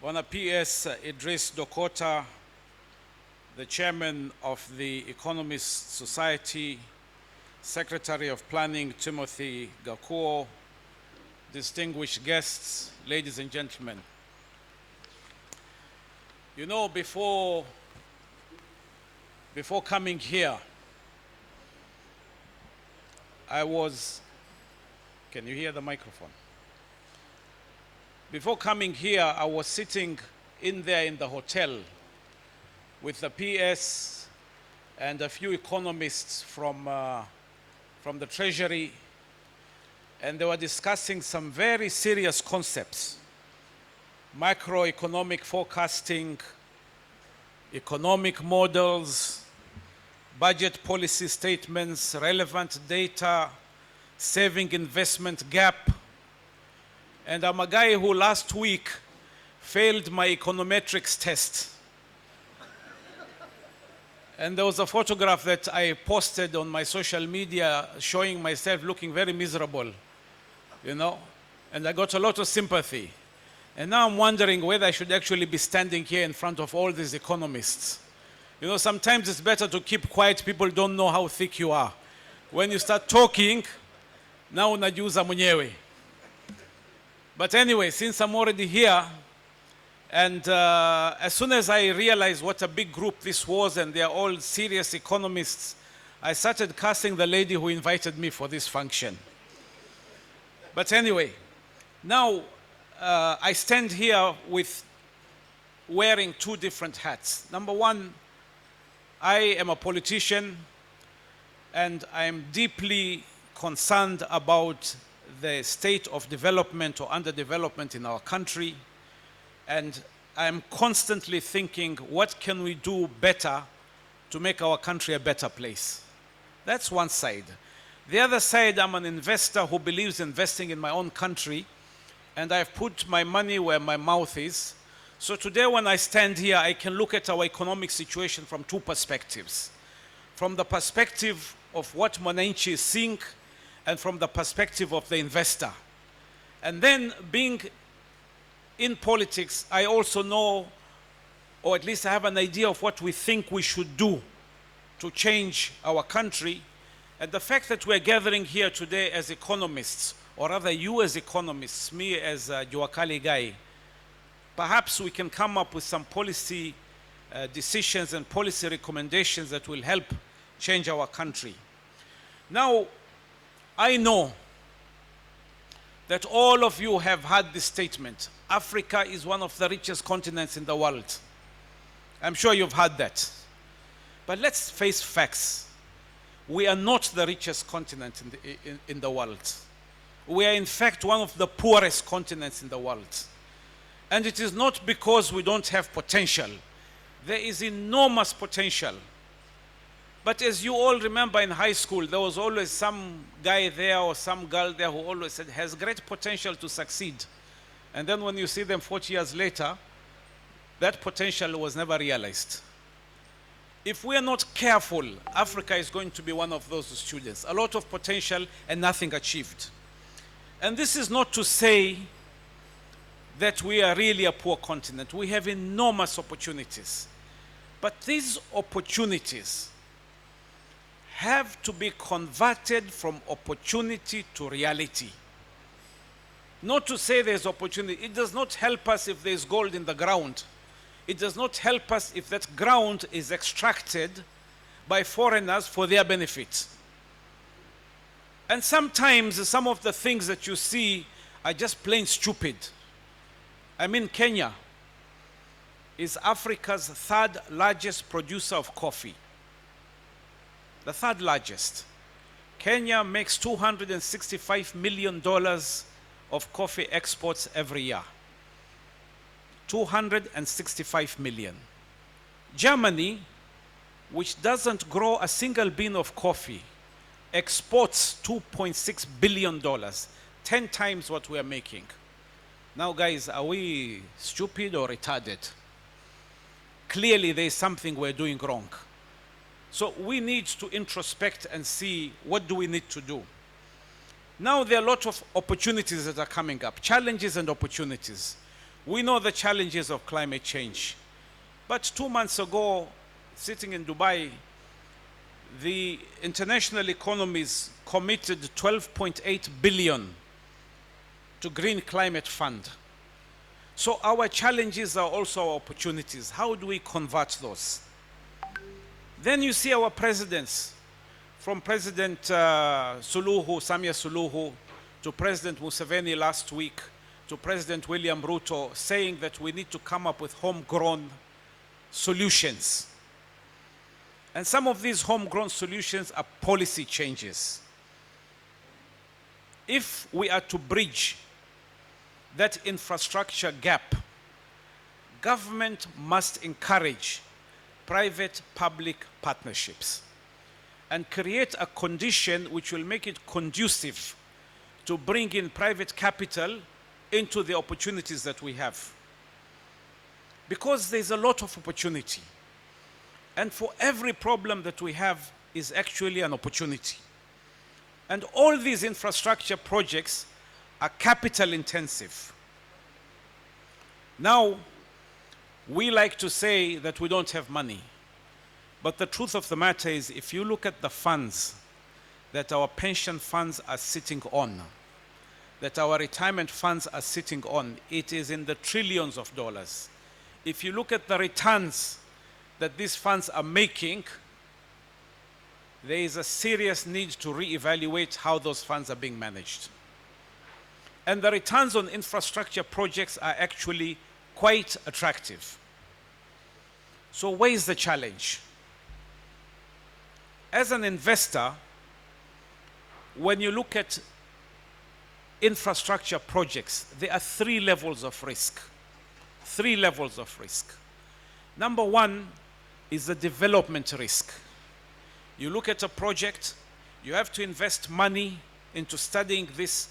Honour PS Idris Dokota, the Chairman of the Economists Society, Secretary of Planning Timothy Gakuo, distinguished guests, ladies and gentlemen. You know, before coming here, can you hear the microphone? Before coming here, I was sitting in there in the hotel with the PS and a few economists from the Treasury, and they were discussing some very serious concepts: macroeconomic forecasting, economic models, budget policy statements, relevant data, saving investment gap. And I'm a guy who last week failed my econometrics test. And there was a photograph that I posted on my social media showing myself looking very miserable, you know, and I got a lot of sympathy. And now I'm wondering whether I should actually be standing here in front of all these economists. You know, sometimes it's better to keep quiet. People don't know how thick you are. When you start talking, now unajiuza mwenyewe. But anyway, since I'm already here, and as soon as I realized what a big group this was, and they're all serious economists, I started cursing the lady who invited me for this function. But anyway, now I stand here wearing two different hats. Number one, I am a politician, and I am deeply concerned about the state of development or underdevelopment in our country. And I'm constantly thinking, what can we do better to make our country a better place? That's one side. The other side, I'm an investor who believes investing in my own country, and I've put my money where my mouth is. So today when I stand here, I can look at our economic situation from two perspectives. From the perspective of what mwananchi is seeing, and from the perspective of the investor. And then, being in politics, I also know, or at least I have an idea of what we think we should do to change our country. And the fact that we're gathering here today as economists, or rather you as economists, me as a Juakali guy, perhaps we can come up with some policy decisions and policy recommendations that will help change our country. Now, I know that all of you have heard this statement: Africa is one of the richest continents in the world. I'm sure you've heard that. But let's face facts. We are not the richest continent in the world. We are in fact one of the poorest continents in the world. And it is not because we don't have potential. There is enormous potential. But as you all remember in high school, there was always some guy there or some girl there who always said, has great potential to succeed. And then when you see them 40 years later, that potential was never realized. If we are not careful, Africa is going to be one of those students. A lot of potential and nothing achieved. And this is not to say that we are really a poor continent. We have enormous opportunities. But these opportunities have to be converted from opportunity to reality. Not to say there's opportunity. It does not help us if there's gold in the ground. It does not help us if that ground is extracted by foreigners for their benefit. And sometimes some of the things that you see are just plain stupid. I mean, Kenya is Africa's third largest producer of coffee. The third largest. Kenya makes $265 million of coffee exports every year. 265 million. Germany, which doesn't grow a single bean of coffee, exports $2.6 billion, 10 times what we are making. Now guys, are we stupid or retarded? Clearly there is something we're doing wrong. So we need to introspect and see what do we need to do. Now there are a lot of opportunities that are coming up, challenges and opportunities. We know the challenges of climate change. But 2 months ago, sitting in Dubai, the international economies committed 12.8 billion to Green Climate Fund. So our challenges are also our opportunities. How do we convert those? Then you see our presidents, from President Samia Suluhu, to President Museveni last week, to President William Ruto, saying that we need to come up with homegrown solutions. And some of these homegrown solutions are policy changes. If we are to bridge that infrastructure gap, government must encourage private-public partnerships and create a condition which will make it conducive to bring in private capital into the opportunities that we have. Because there's a lot of opportunity. And for every problem that we have is actually an opportunity. And all these infrastructure projects are capital intensive. Now, we like to say that we don't have money. But the truth of the matter is, if you look at the funds that our pension funds are sitting on, that our retirement funds are sitting on, it is in the trillions of dollars. If you look at the returns that these funds are making, there is a serious need to reevaluate how those funds are being managed. And the returns on infrastructure projects are actually quite attractive. So where is the challenge? As an investor, when you look at infrastructure projects, there are 3 levels of risk. 3 levels of risk. Number 1 is the development risk. You look at a project, you have to invest money into studying this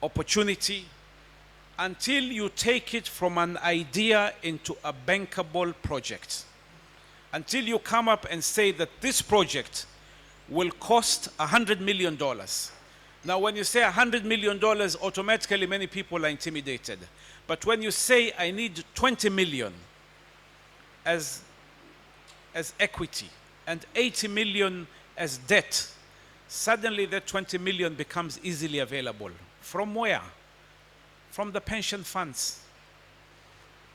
opportunity until you take it from an idea into a bankable project. Until you come up and say that this project will cost $100 million. Now, when you say $100 million, automatically many people are intimidated. But when you say, I need 20 million as equity and 80 million as debt, suddenly that 20 million becomes easily available. From where? From the pension funds,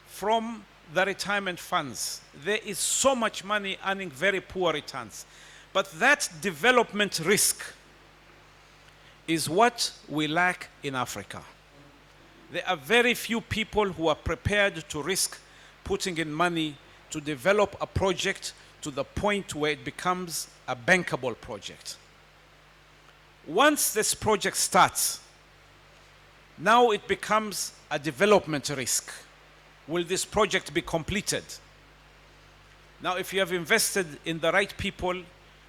from the retirement funds. There is so much money earning very poor returns. But that development risk is what we lack in Africa. There are very few people who are prepared to risk putting in money to develop a project to the point where it becomes a bankable project. Once this project starts, now it becomes a development risk. Will this project be completed? Now, if you have invested in the right people,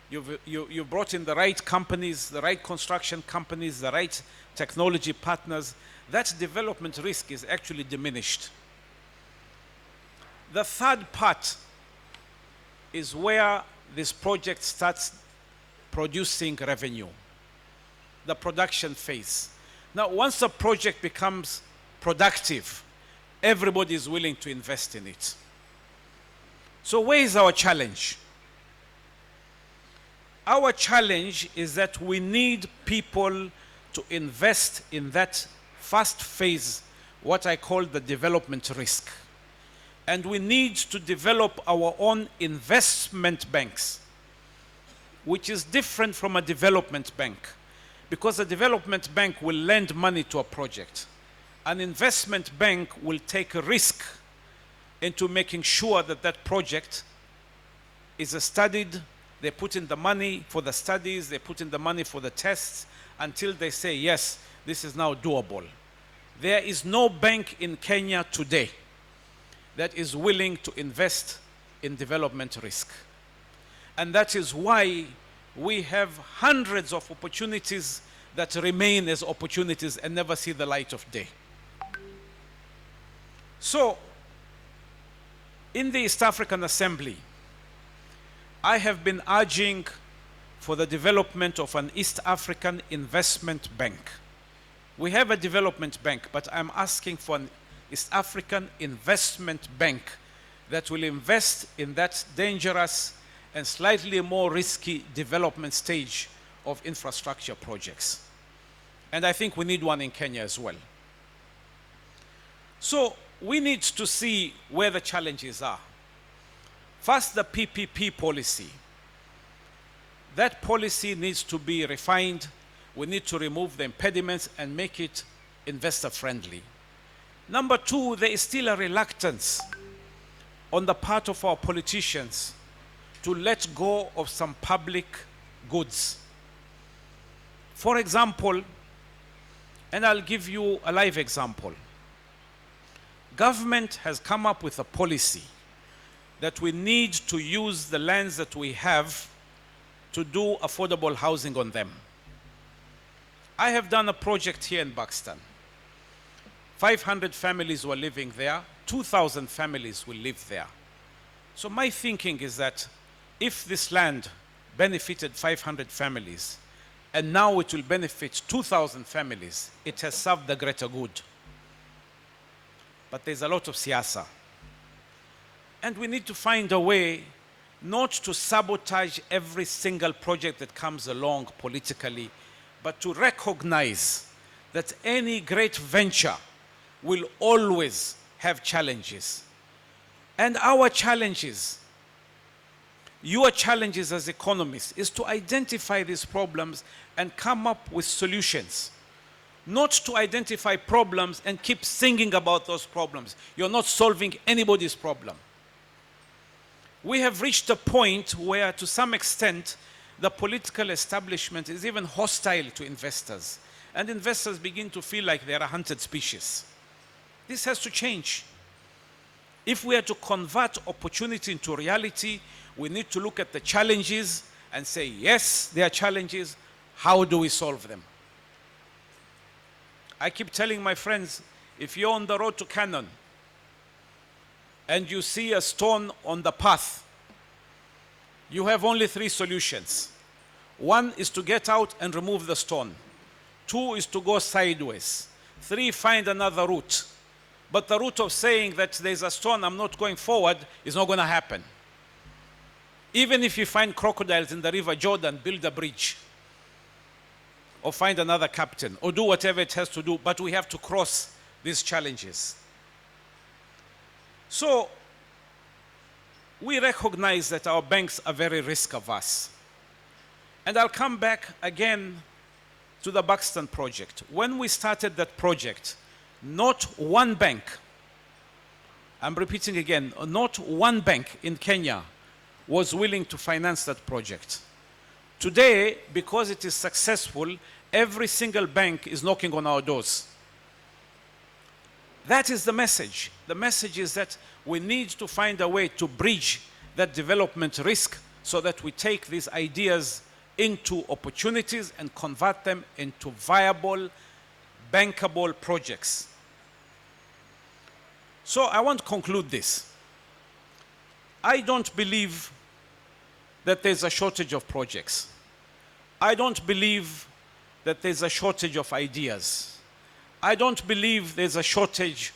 you've brought in the right companies, the right construction companies, the right technology partners, that development risk is actually diminished. The third part is where this project starts producing revenue, the production phase. Now, once a project becomes productive, everybody is willing to invest in it. So where is our challenge? Our challenge is that we need people to invest in that first phase, what I call the development risk. And we need to develop our own investment banks, which is different from a development bank, because a development bank will lend money to a project. An investment bank will take a risk into making sure that that project is studied. They put in the money for the studies, they put in the money for the tests, until they say, yes, this is now doable. There is no bank in Kenya today that is willing to invest in development risk. And that is why we have hundreds of opportunities that remain as opportunities and never see the light of day. So, in the East African Assembly, I have been urging for the development of an East African investment bank. We have a development bank, but I'm asking for East African Investment Bank that will invest in that dangerous and slightly more risky development stage of infrastructure projects. And I think we need one in Kenya as well. So we need to see where the challenges are. First, the PPP policy. That policy needs to be refined. We need to remove the impediments and make it investor-friendly. Number two, there is still a reluctance on the part of our politicians to let go of some public goods. For example, and I'll give you a live example. Government has come up with a policy that we need to use the lands that we have to do affordable housing on them. I have done a project here in Buxton. 500 families were living there, 2,000 families will live there. So my thinking is that if this land benefited 500 families, and now it will benefit 2,000 families, it has served the greater good. But there's a lot of siyasa. And we need to find a way not to sabotage every single project that comes along politically, but to recognize that any great venture will always have challenges. And our challenges, your challenges as economists, is to identify these problems and come up with solutions. Not to identify problems and keep singing about those problems. You're not solving anybody's problem. We have reached a point where, to some extent, the political establishment is even hostile to investors. And investors begin to feel like they're a hunted species. This has to change. If we are to convert opportunity into reality, we need to look at the challenges and say, yes, there are challenges. How do we solve them? I keep telling my friends, if you're on the road to Cannon and you see a stone on the path, you have only 3 solutions. 1 is to get out and remove the stone. 2 is to go sideways. 3, find another route. But the route of saying that there's a stone, I'm not going forward, is not going to happen. Even if you find crocodiles in the River Jordan, build a bridge. Or find another captain, or do whatever it has to do, but we have to cross these challenges. So, we recognize that our banks are very risk-averse. And I'll come back again to the Buxton project. When we started that project, not one bank, I'm repeating again, not one bank in Kenya was willing to finance that project. Today, because it is successful, every single bank is knocking on our doors. That is the message. The message is that we need to find a way to bridge that development risk so that we take these ideas into opportunities and convert them into viable, bankable projects. So I want to conclude this. I don't believe that there's a shortage of projects. I don't believe that there's a shortage of ideas. I don't believe there's a shortage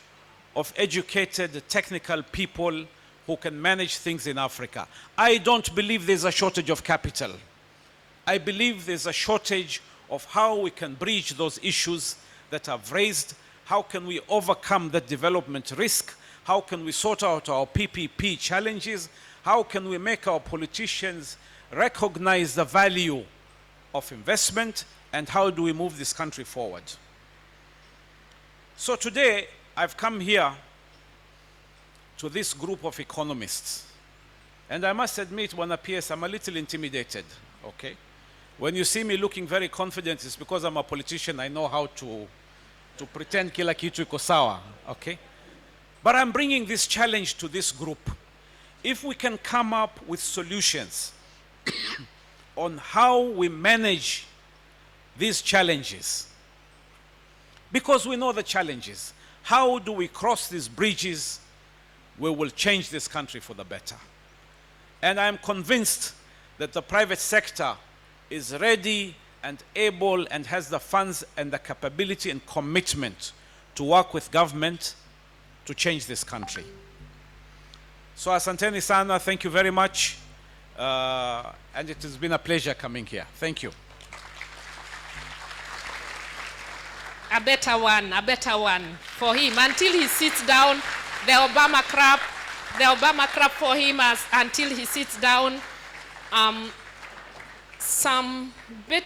of educated, technical people who can manage things in Africa. I don't believe there's a shortage of capital. I believe there's a shortage of how we can bridge those issues that I've raised. How can we overcome that development risk? How can we sort out our PPP challenges? How can we make our politicians recognize the value of investment? And how do we move this country forward? So today, I've come here to this group of economists. And I must admit, when I appear, I'm a little intimidated, okay? When you see me looking very confident, it's because I'm a politician. I know how to pretend kila kitu iko sawa, okay? But I'm bringing this challenge to this group. If we can come up with solutions on how we manage these challenges, because we know the challenges, how do we cross these bridges? We will change this country for the better. And I'm convinced that the private sector is ready and able and has the funds and the capability and commitment to work with government to change this country. So asanteni sana, thank you very much. And it has been a pleasure coming here. Thank you. A better one for him. Until he sits down, the Obama clap for him until he sits down. Some better